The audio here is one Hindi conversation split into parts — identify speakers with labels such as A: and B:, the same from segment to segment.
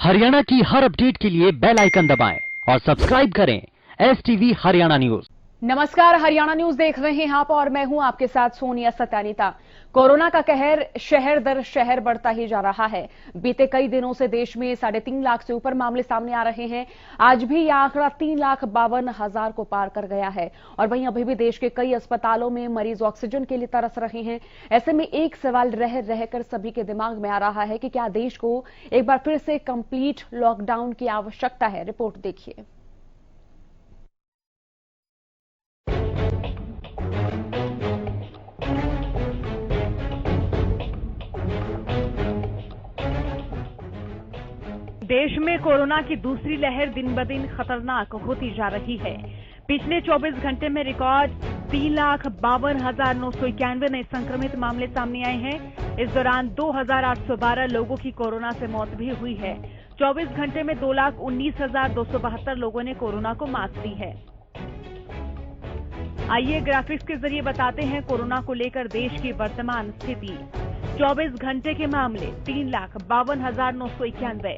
A: हरियाणा की हर अपडेट के लिए बेल आइकन दबाएं और सब्सक्राइब करें STV हरियाणा न्यूज।
B: नमस्कार, हरियाणा न्यूज देख रहे हैं आप और मैं हूं आपके साथ सोनिया सत्यानीता। कोरोना का कहर शहर दर शहर बढ़ता ही जा रहा है। बीते कई दिनों से देश में 3.5 लाख से ऊपर मामले सामने आ रहे हैं। आज भी यह आंकड़ा 3,52,000 को पार कर गया है और वहीं अभी भी देश के कई अस्पतालों में मरीज ऑक्सीजन के लिए तरस रहे हैं। ऐसे में एक सवाल रह रहकर सभी के दिमाग में आ रहा है कि क्या देश को एक बार फिर से कंप्लीट लॉकडाउन की आवश्यकता है। रिपोर्ट देखिए।
C: देश में कोरोना की दूसरी लहर दिन ब दिन खतरनाक होती जा रही है। पिछले 24 घंटे में रिकॉर्ड 3,52,991 नए संक्रमित मामले सामने आए हैं। इस दौरान 2,812 लोगों की कोरोना से मौत भी हुई है। 24 घंटे में 2,19,272 लोगों ने कोरोना को मात दी है। आइए ग्राफिक्स के जरिए बताते हैं कोरोना को लेकर देश की वर्तमान स्थिति। 24 घंटे के मामले 3,52,991।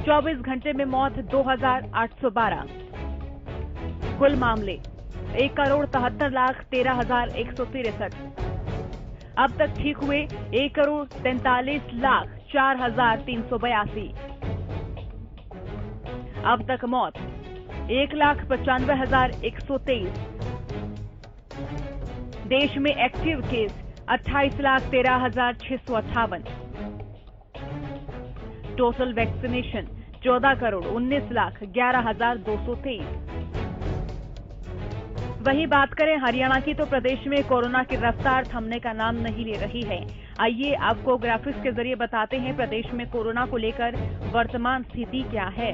C: 24 घंटे में मौत 2,812। कुल मामले 1,73,13,163। अब तक ठीक हुए 1,43,04,382। अब तक मौत 1,95,123। देश में एक्टिव केस 28,13,658। Total vaccination 14,19,11,223। वहीं बात करें हरियाणा की तो प्रदेश में कोरोना की रफ्तार थमने का नाम नहीं ले रही है। आइए आपको ग्राफिक्स के जरिए बताते हैं प्रदेश में कोरोना को लेकर वर्तमान स्थिति क्या है।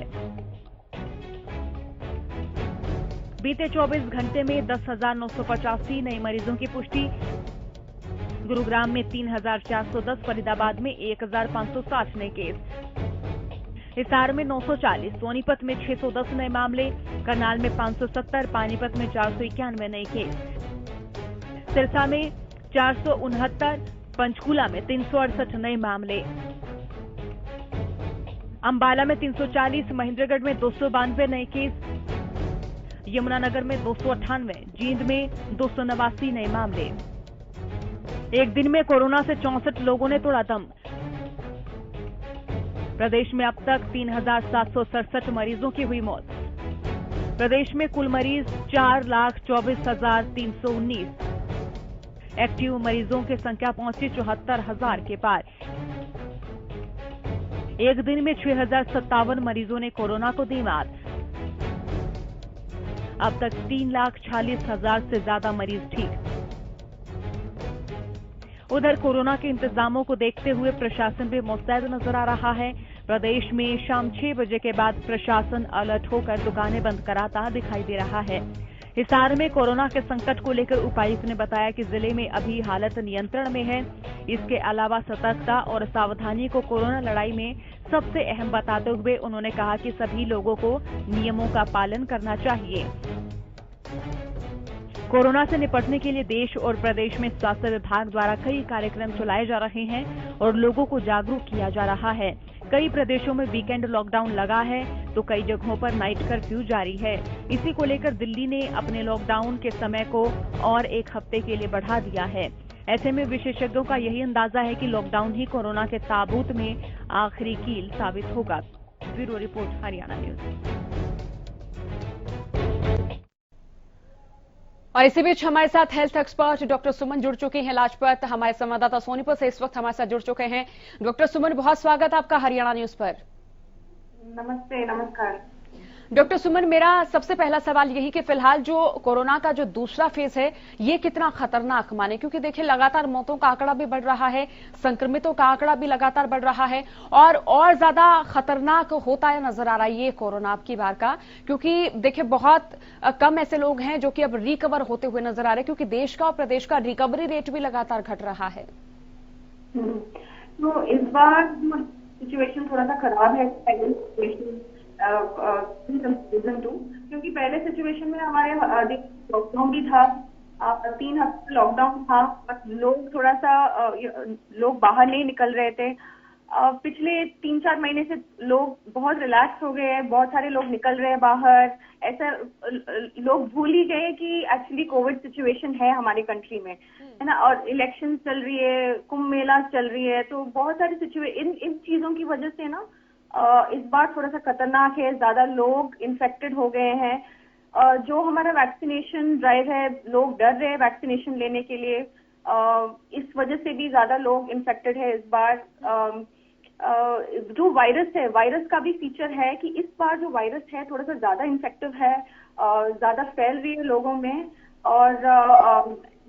C: बीते 24 घंटे में 10,985 नए मरीजों की पुष्टि। गुरुग्राम में 3,410, फरीदाबाद में 1,560 नए केस, हिसार में 940, सोनीपत में 610 नए मामले, करनाल में 570, पानीपत में 491 नए केस, सिरसा में 469, पंचकूला में 368 नए मामले, अंबाला में 340, महेंद्रगढ़ में 292 नए केस, यमुनानगर में 298, जींद में 289 नए मामले। एक दिन में कोरोना से 64 लोगों ने तोड़ा दम। प्रदेश में अब तक 3,767 मरीजों की हुई मौत। प्रदेश में कुल मरीज 4,24,319। एक्टिव मरीजों की संख्या पहुंची 74,000 के पार। एक दिन में 6,057 मरीजों ने कोरोना को दी मात। अब तक 3,46,000 से ज्यादा मरीज ठीक। उधर कोरोना के इंतजामों को देखते हुए प्रशासन भी मुस्तैद नजर आ रहा है। प्रदेश में शाम 6 बजे के बाद प्रशासन अलर्ट होकर दुकानें बंद कराता दिखाई दे रहा है। हिसार में कोरोना के संकट को लेकर उपायुक्त ने बताया कि जिले में अभी हालत नियंत्रण में है। इसके अलावा सतर्कता और सावधानी को कोरोना लड़ाई में सबसे अहम बताते हुए उन्होंने कहा कि सभी लोगों को नियमों का पालन करना चाहिए। कोरोना से निपटने के लिए देश और प्रदेश में स्वास्थ्य विभाग द्वारा कई कार्यक्रम चलाए जा रहे हैं और लोगों को जागरूक किया जा रहा है। कई प्रदेशों में वीकेंड लॉकडाउन लगा है तो कई जगहों पर नाइट कर्फ्यू जारी है। इसी को लेकर दिल्ली ने अपने लॉकडाउन के समय को और 1 हफ्ते के लिए बढ़ा दिया है। ऐसे में विशेषज्ञों का यही अंदाजा है कि लॉकडाउन ही कोरोना के ताबूत में आखिरी कील साबित होगा। Bureau report, Haryana news.
B: और इसी बीच हमारे साथ हेल्थ एक्सपर्ट डॉक्टर सुमन जुड़ चुकी हैं लाजपत। हमारे संवाददाता सोनीपत से इस वक्त हमारे साथ जुड़ चुके हैं। डॉक्टर सुमन, बहुत स्वागत आपका हरियाणा न्यूज पर।
D: नमस्ते। नमस्कार
B: डॉक्टर सुमन, मेरा सबसे पहला सवाल यही कि फिलहाल जो कोरोना का जो दूसरा फेज है ये कितना खतरनाक माने, क्योंकि देखिए लगातार मौतों का आंकड़ा भी बढ़ रहा है, संक्रमितों का आंकड़ा भी लगातार बढ़ रहा है और ज्यादा खतरनाक होता है नजर आ रहा है ये कोरोना अब की बार का, क्योंकि देखिए बहुत कम ऐसे लोग हैं जो कि अब रिकवर होते हुए नजर आ रहे हैं, क्योंकि देश का और प्रदेश का रिकवरी रेट भी लगातार घट रहा है।
D: तो इस बार सिचुएशन थोड़ा सा खराब है सीजन 2, क्योंकि पहले सिचुएशन में हमारे लॉकडाउन भी था, 3 हफ्ते लॉकडाउन था, बस लोग थोड़ा सा लोग बाहर नहीं निकल रहे थे। पिछले 3-4 महीने से लोग बहुत रिलैक्स हो गए हैं, बहुत सारे लोग निकल रहे हैं बाहर। ऐसा लोग भूल ही गए कि एक्चुअली कोविड सिचुएशन है हमारी कंट्री में, है ना। और इलेक्शन चल रही है, कुंभ मेला चल रही है, तो बहुत सारी इन चीजों की वजह से ना इस बार थोड़ा सा खतरनाक है। ज्यादा लोग इन्फेक्टेड हो गए हैं। जो हमारा वैक्सीनेशन ड्राइव है, लोग डर रहे हैं वैक्सीनेशन लेने के लिए। इस वजह से भी ज्यादा लोग इन्फेक्टेड है इस बार। जो वायरस है, वायरस का भी फीचर है कि इस बार जो वायरस है थोड़ा सा ज्यादा इन्फेक्टिव है, ज्यादा फैल रही है लोगों में, और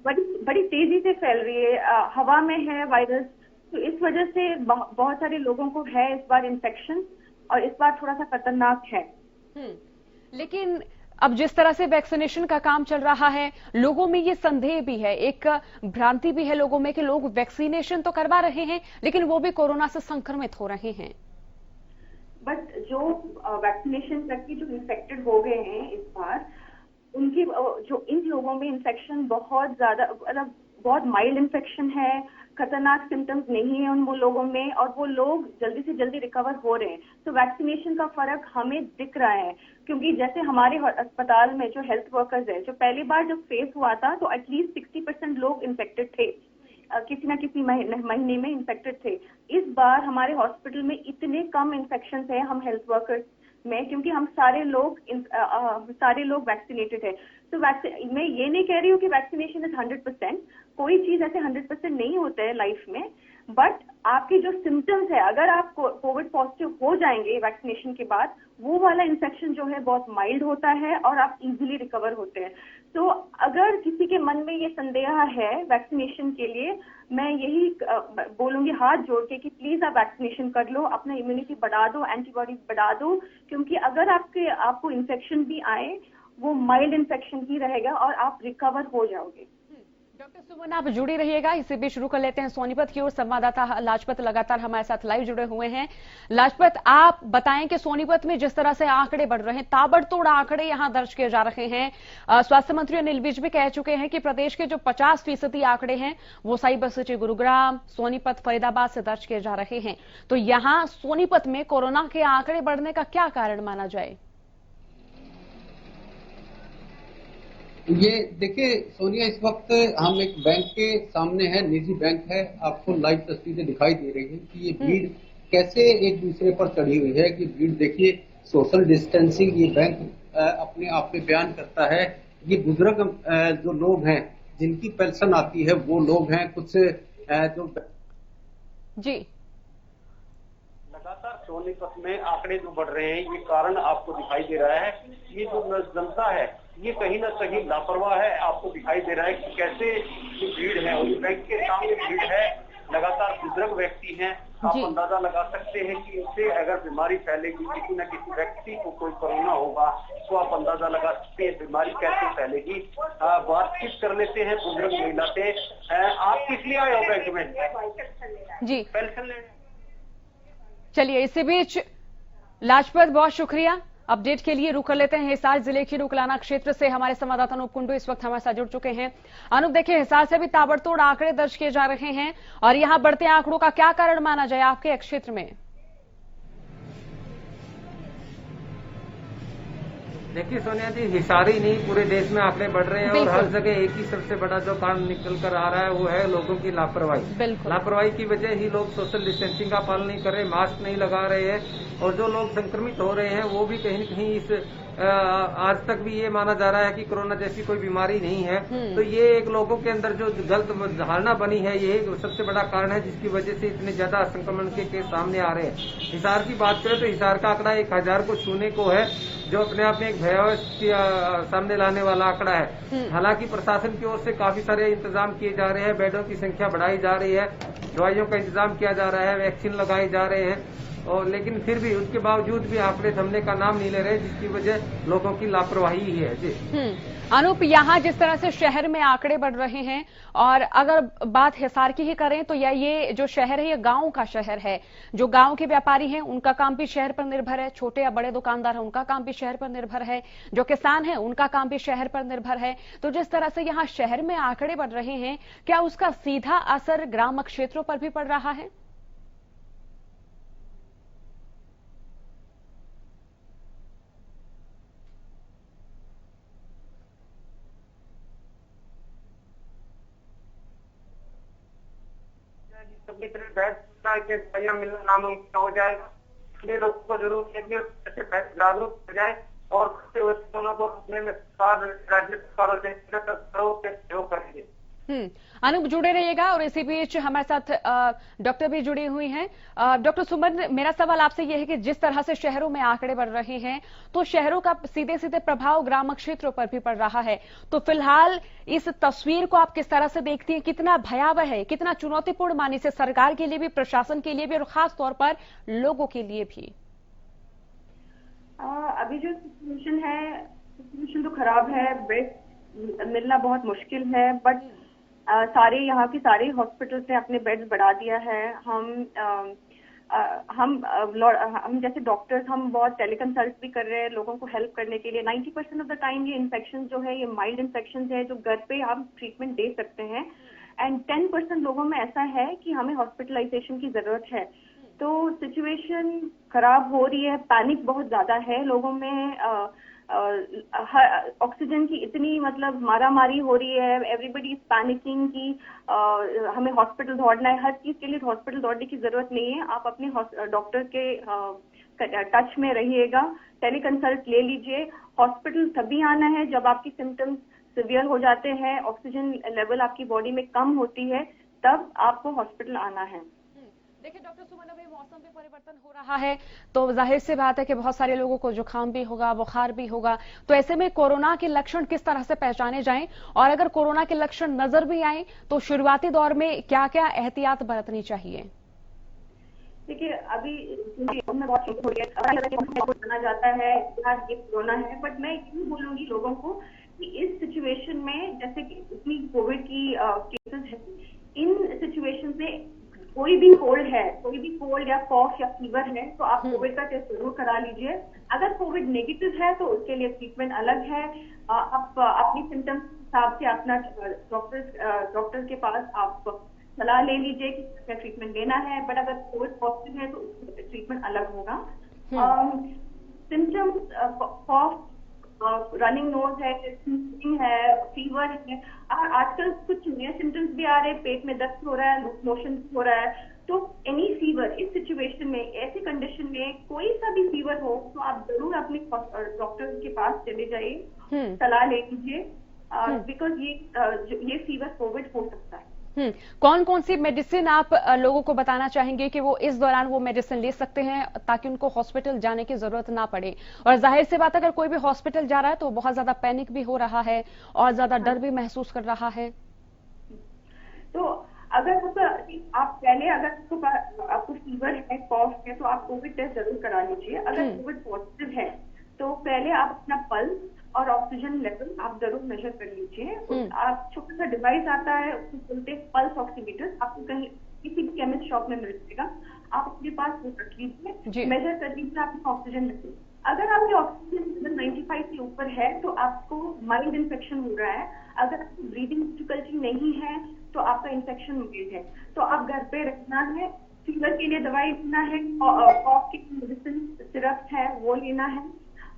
D: बड़ी तेजी से फैल रही है। हवा में है वायरस, तो इस वजह से बहुत सारे लोगों को है इस बार इन्फेक्शन, और इस बार थोड़ा सा खतरनाक है।
B: लेकिन अब जिस तरह से वैक्सीनेशन का काम चल रहा है, लोगों में ये संदेह भी है, एक भ्रांति भी है लोगों में कि लोग वैक्सीनेशन तो करवा रहे हैं लेकिन वो भी कोरोना से संक्रमित हो रहे हैं।
D: बट जो वैक्सीनेशन करके जो इन्फेक्टेड हो गए हैं इस बार, उनकी जो इन लोगों में इन्फेक्शन बहुत ज्यादा, मतलब बहुत माइल्ड इन्फेक्शन है, खतरनाक सिम्टम्स नहीं है उन लोगों में, और वो लोग जल्दी से जल्दी रिकवर हो रहे हैं। तो वैक्सीनेशन का फर्क हमें दिख रहा है, क्योंकि जैसे हमारे अस्पताल में जो हेल्थ वर्कर्स है, जो पहली बार जब फेस हुआ था तो एटलीस्ट 60% लोग इन्फेक्टेड थे, किसी ना किसी महीने में इन्फेक्टेड थे। इस बार हमारे हॉस्पिटल में इतने कम इन्फेक्शन है हम हेल्थ वर्कर्स में, क्योंकि हम सारे लोग वैक्सीनेटेड है। तो मैं ये नहीं कह रही हूँ कि वैक्सीनेशन इज 100%, कोई चीज ऐसे 100% नहीं होता है लाइफ में, बट आपके जो सिम्टम्स है, अगर आप कोविड पॉजिटिव हो जाएंगे वैक्सीनेशन के बाद, वो वाला इन्फेक्शन जो है बहुत माइल्ड होता है और आप इजीली रिकवर होते हैं। तो अगर किसी के मन में ये संदेह है वैक्सीनेशन के लिए, मैं यही बोलूंगी हाथ जोड़ के कि प्लीज आप वैक्सीनेशन कर लो, अपना इम्यूनिटी बढ़ा दो, एंटीबॉडीज बढ़ा दो, क्योंकि अगर आपको इन्फेक्शन भी आए, वो माइल्ड इन्फेक्शन ही रहेगा और आप रिकवर हो जाओगे।
B: डॉक्टर सुमन, आप जुड़ी रहिएगा। इसी बीच शुरू कर लेते हैं सोनीपत की ओर। संवाददाता लाजपत लगातार हमारे साथ लाइव जुड़े हुए हैं। लाजपत, आप बताएं कि सोनीपत में जिस तरह से आंकड़े बढ़ रहे हैं, ताबड़तोड़ आंकड़े यहां दर्ज किए जा रहे हैं। स्वास्थ्य मंत्री अनिल विज भी कह चुके हैं कि प्रदेश के जो 50% आंकड़े हैं वो साइबर सिटी गुरुग्राम, सोनीपत, फरीदाबाद से दर्ज किए जा रहे हैं। तो यहां सोनीपत में कोरोना के आंकड़े बढ़ने का क्या कारण माना जाए?
E: ये देखिए सोनिया, इस वक्त हम एक बैंक के सामने है, निजी बैंक है। आपको लाइव तस्वीरें दिखाई दे रही है कि ये भीड़ कैसे एक दूसरे पर चढ़ी हुई है। कि भीड़ देखिए, सोशल डिस्टेंसिंग ये बैंक अपने आप में बयान करता है। ये बुजुर्ग जो लोग हैं, जिनकी पेंशन आती है, वो लोग हैं कुछ जो
B: जी।
F: लगातार सोनीपत में आंकड़े जो बढ़ रहे हैं, ये कारण आपको दिखाई दे रहा है। ये जो जनता है, ये कहीं ना कहीं लापरवाह है। आपको दिखाई दे रहा है कि कैसे जो भीड़ है, और बैंक के सामने भीड़ है, लगातार बुजुर्ग व्यक्ति हैं। आप अंदाजा लगा सकते हैं कि इससे अगर बीमारी फैलेगी, किसी न किसी व्यक्ति को कोई कोरोना होगा, तो आप अंदाजा लगा सकते हैं बीमारी कैसे फैलेगी। बातचीत कर लेते हैं बुजुर्ग महिला से। आप किस लिए आए हो बैंक में?
B: जी,
F: पेंशन लेने।
B: चलिए, इसी बीच लाजपत, बहुत शुक्रिया। अपडेट के लिए रुक कर लेते हैं हिसार जिले की रुकलाना क्षेत्र से। हमारे संवाददाता अनूप कुंडू इस वक्त हमारे साथ जुड़ चुके हैं। अनूप, देखिए, हिसार से भी ताबड़तोड़ आंकड़े दर्ज किए जा रहे हैं, और यहां बढ़ते आंकड़ों का क्या कारण माना जाए आपके क्षेत्र में?
G: देखिए सोनिया जी, हिसार ही नहीं, पूरे देश में आंकड़े बढ़ रहे हैं, और हर जगह एक ही सबसे बड़ा जो कारण निकल कर आ रहा है वो है लोगों की लापरवाही। लापरवाही की वजह ही लोग सोशल डिस्टेंसिंग का पालन नहीं कर रहे, मास्क नहीं लगा रहे हैं, और जो लोग संक्रमित हो रहे हैं वो भी कहीं न कहीं इस आज तक भी ये माना जा रहा है कि कोरोना जैसी कोई बीमारी नहीं है। तो ये एक लोगों के अंदर जो गलत धारणा बनी है, ये सबसे बड़ा कारण है जिसकी वजह से इतने ज्यादा संक्रमण के केस सामने आ रहे हैं। हिसार की बात करें तो हिसार का आंकड़ा 1000 को छूने को है, जो अपने आप में एक भयावह सामने लाने वाला आंकड़ा है। हालांकि प्रशासन की ओर से काफी सारे इंतजाम किए जा रहे हैं, बेडों की संख्या बढ़ाई जा रही है, दवाइयों का इंतजाम किया जा रहा है, वैक्सीन लगाए जा रहे हैं, और लेकिन फिर भी उसके बावजूद भी आंकड़े थमने का नाम नहीं ले रहे, जिसकी वजह लोगों की लापरवाही ही है। जी
B: अनूप, यहाँ जिस तरह से शहर में आंकड़े बढ़ रहे हैं, और अगर बात हिसार की ही करें तो ये जो शहर है, ये गांव का शहर है। जो गांव के व्यापारी हैं उनका काम भी शहर पर निर्भर है, छोटे या बड़े दुकानदार हैं उनका काम भी शहर पर निर्भर है, जो किसान हैं उनका काम भी शहर पर निर्भर है। तो जिस तरह से यहाँ शहर में आंकड़े बढ़ रहे हैं, क्या उसका सीधा असर ग्रामीण क्षेत्रों पर भी पड़ रहा है?
G: भी बेड के दवाइयाँ मिलना नामुमकिन हो जाएगा। इसलिए लोगों को जरूर है कि जागरूक हो जाए और दोनों को अपने में राज्य सरकारों से सहयोग करेंगे।
B: अनूप जुड़े रहिएगा। और इसी बीच हमारे साथ डॉक्टर भी जुड़ी हुई हैं। डॉक्टर सुमन, मेरा सवाल आपसे यह है कि जिस तरह से शहरों में आंकड़े बढ़ रहे हैं तो शहरों का सीधे सीधे प्रभाव ग्रामीण क्षेत्रों पर भी पड़ रहा है, तो फिलहाल इस तस्वीर को आप किस तरह से देखती हैं? कितना भयावह है, कितना चुनौतीपूर्ण मानी से सरकार के लिए भी, प्रशासन के लिए भी और खास तौर पर लोगों के लिए भी?
D: अभी जो सिचुएशन तो खराब है, बेड मिलना बहुत मुश्किल है, बट सारे यहाँ के सारे हॉस्पिटल्स ने अपने बेड्स बढ़ा दिया है। हम जैसे डॉक्टर्स हम बहुत टेलीकंसल्ट भी कर रहे हैं लोगों को हेल्प करने के लिए। 90% ऑफ द टाइम ये इन्फेक्शन जो है ये माइल्ड इन्फेक्शन है जो घर पे हम ट्रीटमेंट दे सकते हैं, एंड 10% लोगों में ऐसा है कि हमें हॉस्पिटलाइजेशन की जरूरत है। तो सिचुएशन खराब हो रही है, पैनिक बहुत ज्यादा है लोगों में। ऑक्सीजन की इतनी मतलब मारामारी हो रही है, एवरीबडी इज पैनिकिंग कि हमें हॉस्पिटल दौड़ना है। हर चीज के लिए हॉस्पिटल दौड़ने की जरूरत नहीं है। आप अपने डॉक्टर के टच में रहिएगा, टेलीकंसल्ट ले लीजिए। हॉस्पिटल तभी आना है जब आपकी सिम्टम्स सिवियर हो जाते हैं, ऑक्सीजन लेवल आपकी बॉडी में कम होती है, तब आपको हॉस्पिटल आना है।
B: देखिए डॉक्टर सुमन, अभी मौसम में परिवर्तन हो रहा है तो जाहिर सी बात है कि बहुत सारे लोगों को जुकाम भी होगा, बुखार भी होगा, तो ऐसे में कोरोना के लक्षण किस तरह से पहचाने जाएं, और अगर कोरोना के लक्षण नजर भी आए तो शुरुआती दौर में क्या क्या एहतियात बरतनी चाहिए?
D: देखिए अभी बहुत हो रही है, माना जाता है ये कोरोना है, बट मैं यही बोलूंगी लोगों को कि इस सिचुएशन में जैसे कि इतनी कोविड की केसेस है, इन सिचुएशन में कोई भी कोल्ड या कॉफ या फीवर है तो आप कोविड का टेस्ट जरूर करा लीजिए। अगर कोविड नेगेटिव है तो उसके लिए ट्रीटमेंट अलग है। आप अपनी सिम्टम्स के हिसाब से अपना डॉक्टर के पास आप सलाह ले लीजिए कि क्या ट्रीटमेंट लेना है, बट अगर कोविड पॉजिटिव है तो ट्रीटमेंट अलग होगा। सिम्टम्स कॉफ, रनिंग नोज है, स्नीजिंग है, फीवर है, आजकल कुछ नए सिम्टम्स भी आ रहे हैं, पेट में दर्द हो रहा है, लूज मोशन हो रहा है, तो एनी फीवर इस सिचुएशन में, ऐसी कंडीशन में कोई सा भी फीवर हो तो आप जरूर अपने डॉक्टर के पास चले जाइए, सलाह ले लीजिए, बिकॉज ये फीवर कोविड हो सकता है।
B: कौन कौन सी मेडिसिन आप लोगों को बताना चाहेंगे कि वो इस दौरान वो मेडिसिन ले सकते हैं ताकि उनको हॉस्पिटल जाने की जरूरत ना पड़े? और जाहिर सी बात अगर कोई भी हॉस्पिटल जा रहा है तो बहुत ज्यादा पैनिक भी हो रहा है और ज्यादा डर भी महसूस कर रहा है।
D: तो अगर आप पहले अगर आपको फीवर है, कॉफ है, तो आप कोविड टेस्ट जरूर करा लीजिए। अगर कोविड पॉजिटिव है तो पहले आप अपना पल्स और ऑक्सीजन लेवल आप जरूर मेजर कर लीजिए। आप छोटा सा डिवाइस आता है, उसको बोलते हैं पल्स ऑक्सीमीटर, आपको कहीं किसी भी केमिस्ट शॉप में मिल जाएगा, आप अपने पास वो रख लीजिए, मेजर कर लीजिए अपना ऑक्सीजन लेवल। अगर आपके ऑक्सीजन लेवल 95 से ऊपर है तो आपको माइल्ड इन्फेक्शन हो रहा है। अगर आपको ब्रीदिंग डिफिकल्टी नहीं है तो आपका इन्फेक्शन माइल्ड है, तो आप घर पे रखना है। फीवर के लिए दवाई लेना है, कॉफ की मेडिसिन सिरप है वो लेना है।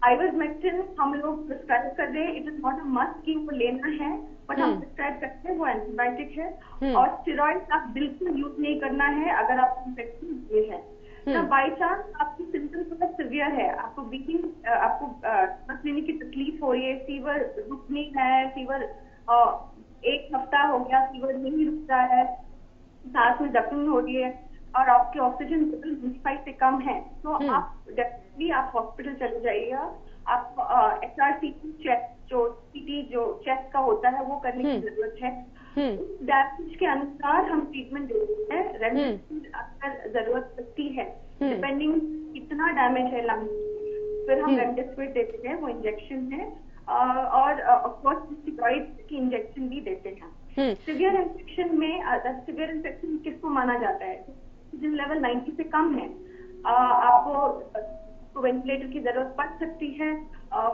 D: आइवरमेक्टिन हम लोग प्रिस्क्राइब कर रहे हैं, it is not a must कि वो लेना है, बट हम प्रिस्क्राइब करते हैं, वो एंटीबायोटिक है। और स्टेरॉइड आप बिल्कुल यूज नहीं करना है अगर आपको इन्फेक्शन हुई है। तो बाई चांस आपकी सिम्टम्स थोड़ा सिवियर है, आपको ब्रीथिंग, आपको सांस लेने की तकलीफ हो रही है, फीवर रुक नहीं है, फीवर 1 हफ्ता हो गया फीवर नहीं रुक रहा है, सांस में जकड़न हो रही है और आपके ऑक्सीजन लेवल 95 से कम है, तो आप डेफिनेटली आप हॉस्पिटल चले जाइएगा। आप HRCT चेस्ट जो चेस्ट का होता है वो करने की जरूरत है। डैमेज के अनुसार हम ट्रीटमेंट देते हैं, रेमडेसिविर अगर जरूरत लगती है, डिपेंडिंग कितना डैमेज है लंग, फिर हम रेमडेसिविर देते हैं, वो इंजेक्शन है, और ऑफकोर्स स्टेरॉइड की इंजेक्शन भी देते हैं। सिवियर इन्फेक्शन में, सिवियर इन्फेक्शन किसको माना जाता है? ऑक्सीजन लेवल 90 से कम है, आपको वेंटिलेटर की जरूरत पड़ सकती है,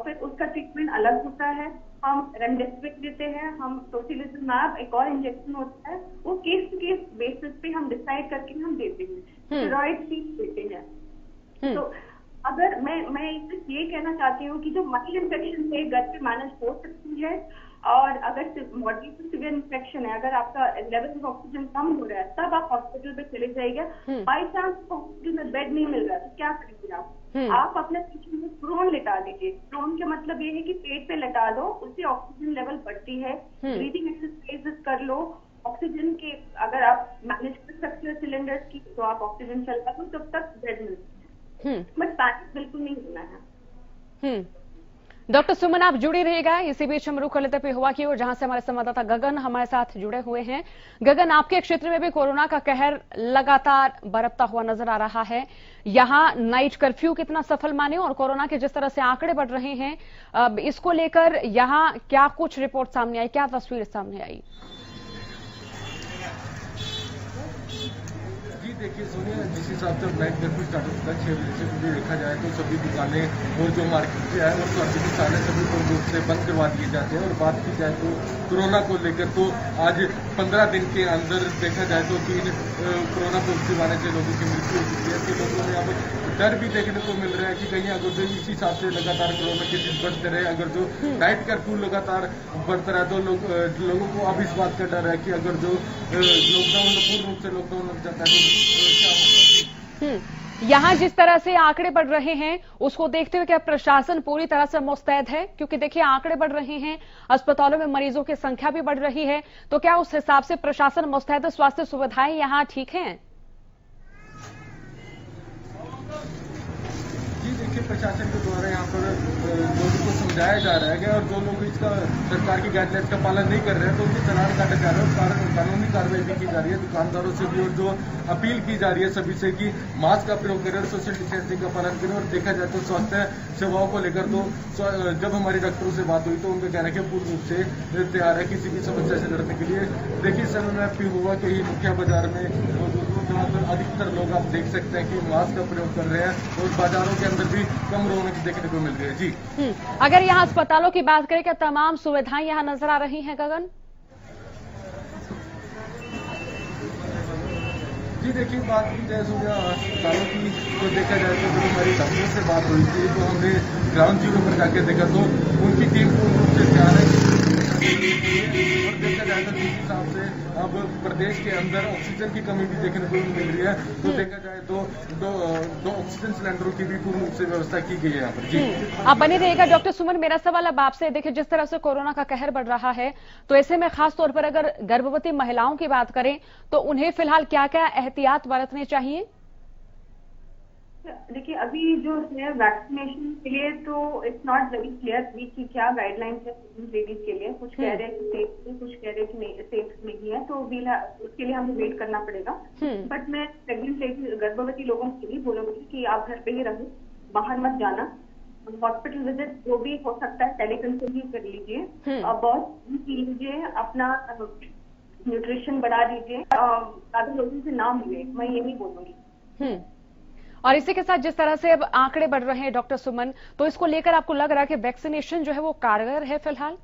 D: फिर उसका ट्रीटमेंट अलग होता है। हम रेमडेसिविर देते हैं, हम टोसिलिजुमैब एक और इंजेक्शन होता है, वो केस टू केस बेसिस पे हम डिसाइड करके हम देते हैं। स्टेरॉइड भी देते हैं। तो अगर मैं ये कहना चाहती हूँ कि जो माइल्ड इन्फेक्शन है घर पे मैनेज हो सकती है, और अगर मॉडरेट टू सीवियर इन्फेक्शन है, अगर आपका लेवल ऑफ ऑक्सीजन कम हो रहा है, तब आप हॉस्पिटल पे चले जाइएगा। बाई चांस हॉस्पिटल में बेड नहीं मिल रहा है तो क्या करेंगे आप अपने पेशेंट को प्रोन लेटा दीजिए। प्रोन का मतलब ये है कि पेट पे लेटा दो, उससे ऑक्सीजन लेवल बढ़ती है। ब्रीदिंग एक्सरसाइजेस कर लो। ऑक्सीजन के अगर आप मैनेज कर सकते हो सिलेंडर्स की तो आप ऑक्सीजन चलता तो तब तक बेड मिलता है, बट पैनिक बिल्कुल नहीं होना है।
B: डॉक्टर सुमन, आप जुड़ी रहिएगा। इसी बीच हम रुख कर लेते पेहुआ की ओर, जहां से हमारे संवाददाता गगन हमारे साथ जुड़े हुए हैं। गगन, आपके क्षेत्र में भी कोरोना का कहर लगातार बरपता हुआ नजर आ रहा है। यहां नाइट कर्फ्यू कितना सफल माने और कोरोना के जिस तरह से आंकड़े बढ़ रहे हैं, इसको लेकर यहां क्या कुछ रिपोर्ट सामने आई, क्या तस्वीर सामने आई?
H: देखिए सोनिया, जिस हिसाब से नाइट कर्फ्यू स्टार्ट होता है 6 बजे से, मुझे देखा जाए तो सभी दुकानें और जो मार्केट है और सभी दुकानें सभी पूर्ण रूप से बंद करवा दिए जाते हैं। और बात की जाए तो कोरोना को लेकर तो आज 15 दिन के अंदर देखा जाए तो 3 कोरोना पॉजिटिव आने से लोगों की मृत्यु हो चुकी है। तो लोगों में अब डर भी देखने को मिल रहा है कि कहीं अगर जो इसी हिसाब से लगातार कोरोना केसेस बढ़ते रहे, अगर जो नाइट कर्फ्यू लगातार बढ़ता रहा तो लोगों को अब इस बात का डर है कि अगर जो लॉकडाउन पूर्ण रूप से लॉकडाउन लग जाता है तो क्या होगा।
B: यहां जिस तरह से आंकड़े बढ़ रहे हैं उसको देखते हुए क्या प्रशासन पूरी तरह से मुस्तैद है? क्योंकि देखिए आंकड़े बढ़ रहे हैं, अस्पतालों में मरीजों की संख्या भी बढ़ रही है, तो क्या उस हिसाब से प्रशासन मुस्तैद, स्वास्थ्य सुविधाएं यहां ठीक हैं?
H: देखिए, प्रशासन के द्वारा यहाँ पर लोगों को समझाया जा रहा है कि और जो लोग इसका सरकार की गाइडलाइंस का पालन नहीं कर रहे हैं तो उनके चालान काटे जा रहे हैं और कानूनी कार्रवाई भी की जा रही है दुकानदारों से भी। और जो अपील की जा रही है सभी से कि मास्क का प्रयोग करें और सोशल डिस्टेंसिंग का पालन करें। और देखा जाए तो स्वास्थ्य सेवाओं को लेकर तो जब हमारी डॉक्टरों से बात हुई तो उनका कहना है कि पूर्ण रूप से तैयार है किसी भी समस्या से लड़ने के लिए। देखिए, इस समय मैं पेहुआ के ही मुख्य बाजार में जहाँ पर अधिकतर लोग आप देख सकते हैं कि मास्क का प्रयोग कर रहे हैं और बाजारों के अंदर भी कम रौनक देखने को मिल रही है। जी,
B: अगर यहाँ अस्पतालों की बात करें, क्या तमाम सुविधाएं यहाँ नजर आ रही हैं गगन?
H: जी देखिए, बात की जाए सोनिया अस्पतालों की तो देखा जाए तो जब हमारी डॉक्टरों से बात हुई थी तो हमने ग्राउंड जीरो पर जाकर देखा तो उनकी टीम पूर्ण रूप से तैयार है। और देखा जाए तो जिस हिसाब से अब प्रदेश के अंदर ऑक्सीजन की कमी भी देखने को मिल रही है तो देखा जाए तो दो ऑक्सीजन सिलेंडरों की भी पूर्ण रूप से व्यवस्था की गई है यहाँ पर। जी,
B: आप बने रहिएगा। डॉक्टर सुमन, मेरा सवाल अब आपसे, देखिए जिस तरह से कोरोना का कहर बढ़ रहा है तो ऐसे में खास तौर पर अगर गर्भवती महिलाओं की बात करें तो उन्हें फिलहाल क्या क्या एहतियात बरतने चाहिए?
D: देखिए, अभी जो है वैक्सीनेशन के लिए तो इट्स नॉट वेरी क्लियर कि क्या गाइडलाइंस है लेडीज के लिए। कुछ कह रहे हैं कि सेफ है, कुछ कह रहे हैं कि नहीं सेफ नहीं है, तो उसके लिए हमें वेट करना पड़ेगा। बट मैं प्रेग्नेंट लेडी गर्भवती लोगों को भी बोलूंगी कि आप घर पे ही रहो, बाहर मत जाना। हॉस्पिटल विजिट जो भी हो सकता है टेलीकंसल्टिंग कर लीजिए और बहुत लीजिए, अपना न्यूट्रिशन बढ़ा दीजिए, ज्यादा लोगों से ना मिले, मैं यही बोलूंगी।
B: और इसी के साथ जिस तरह से अब आंकड़े बढ़ रहे हैं डॉक्टर सुमन, तो इसको लेकर आपको लग रहा है कि वैक्सीनेशन जो है वो कारगर है? फिलहाल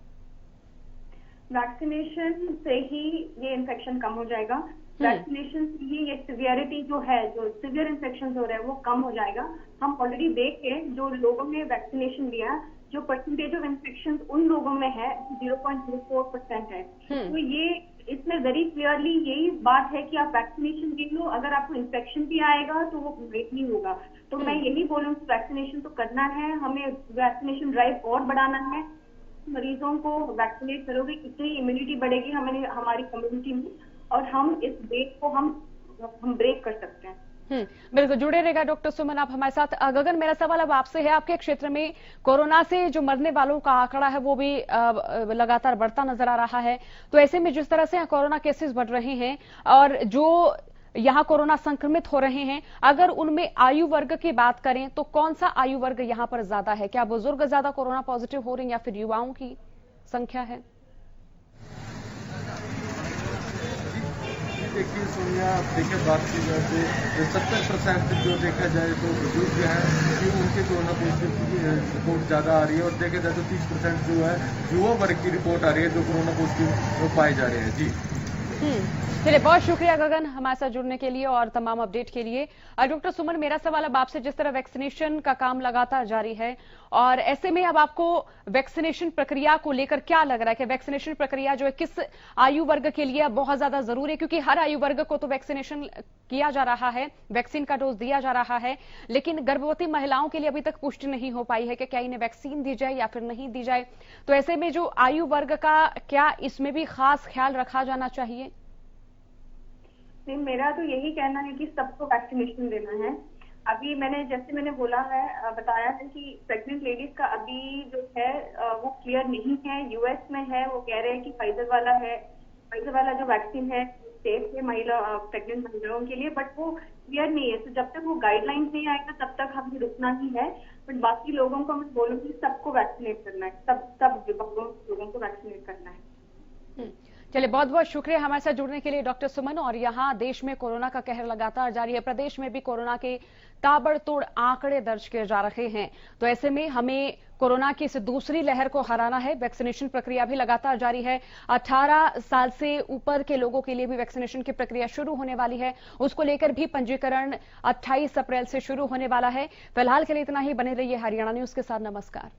D: वैक्सीनेशन से ही ये इन्फेक्शन कम हो जाएगा। वैक्सीनेशन से ही ये सिवियरिटी जो है, जो सिवियर इन्फेक्शन हो रहे हैं वो कम हो जाएगा। हम ऑलरेडी देख के जो लोगों ने वैक्सीनेशन लिया, जो परसेंटेज ऑफ इन्फेक्शन उन लोगों में है 0.04% है। तो ये इसमें वेरी क्लियरली यही बात है कि आप वैक्सीनेशन ले लो, अगर आपको इन्फेक्शन भी आएगा तो वो ग्रेट नहीं होगा। तो मैं यही बोलूँगी वैक्सीनेशन तो करना है, हमें वैक्सीनेशन ड्राइव और बढ़ाना है। मरीजों को वैक्सीनेट करोगे कितनी इम्यूनिटी बढ़ेगी हमारी कम्युनिटी में, और हम इस ब्रेक को हम ब्रेक कर सकते हैं।
B: बिल्कुल, जुड़े रहेगा डॉक्टर सुमन आप हमारे साथ। गगन, मेरा सवाल अब आपसे है, आपके क्षेत्र में कोरोना से जो मरने वालों का आंकड़ा है वो भी लगातार बढ़ता नजर आ रहा है, तो ऐसे में जिस तरह से यहाँ कोरोना केसेस बढ़ रहे हैं और जो यहाँ कोरोना संक्रमित हो रहे हैं, अगर उनमें आयु वर्ग की बात करें तो कौन सा आयु वर्ग यहाँ पर ज्यादा है? क्या बुजुर्ग ज्यादा कोरोना पॉजिटिव हो रहे हैं या फिर युवाओं की संख्या है?
H: देखिए सोनिया, देखिए बात की जाए तो 70% जो देखा जाए तो बुजुर्ग हैं कि उनके कोरोना पॉजिटिव की रिपोर्ट ज़्यादा आ रही है। और देखा जाए तो 30% जो है युवा वर्ग की रिपोर्ट आ रही है जो कोरोना पॉजिटिव पाए जा रहे हैं। जी,
B: चलिए, बहुत शुक्रिया गगन हमारे साथ जुड़ने के लिए और तमाम अपडेट के लिए। डॉक्टर सुमन, मेरा सवाल अब आपसे, जिस तरह वैक्सीनेशन का काम लगातार जारी है और ऐसे में अब आपको वैक्सीनेशन प्रक्रिया को लेकर क्या लग रहा है कि वैक्सीनेशन प्रक्रिया जो है किस आयु वर्ग के लिए बहुत ज्यादा जरूरी है? क्योंकि हर आयु वर्ग को तो वैक्सीनेशन किया जा रहा है, वैक्सीन का डोज दिया जा रहा है, लेकिन गर्भवती महिलाओं के लिए अभी तक पुष्टि नहीं हो पाई है कि क्या इन्हें वैक्सीन दी जाए या फिर नहीं दी जाए। तो ऐसे में जो आयु वर्ग का, क्या इसमें भी खास ख्याल रखा जाना चाहिए?
D: नहीं, मेरा तो यही कहना है कि सबको वैक्सीनेशन देना है। अभी मैंने बोला है, बताया है कि प्रेग्नेंट लेडीज का अभी जो है वो क्लियर नहीं है। यूएस में है, वो कह रहे हैं कि फाइजर वाला जो वैक्सीन है सेफ है प्रेग्नेंट महिलाओं के लिए, बट वो क्लियर नहीं है। तो जब तक वो गाइडलाइंस नहीं आएगा तब तक हमें रुकना ही है। बट बाकी लोगों को मैं बोलूंगी सबको वैक्सीनेट करना है, सब विभागों लोगों को वैक्सीनेट करना है।
B: चलिए, बहुत बहुत शुक्रिया हमारे साथ जुड़ने के लिए डॉक्टर सुमन। और यहाँ देश में कोरोना का कहर लगातार जारी है, प्रदेश में भी कोरोना के ताबड़तोड़ आंकड़े दर्ज किए जा रहे हैं। तो ऐसे में हमें कोरोना की इस दूसरी लहर को हराना है। वैक्सीनेशन प्रक्रिया भी लगातार जारी है। 18 साल से ऊपर के लोगों के लिए भी वैक्सीनेशन की प्रक्रिया शुरू होने वाली है। उसको लेकर भी पंजीकरण 28 अप्रैल से शुरू होने वाला है। फिलहाल के लिए इतना ही। बने रहिए हरियाणा न्यूज के साथ। नमस्कार।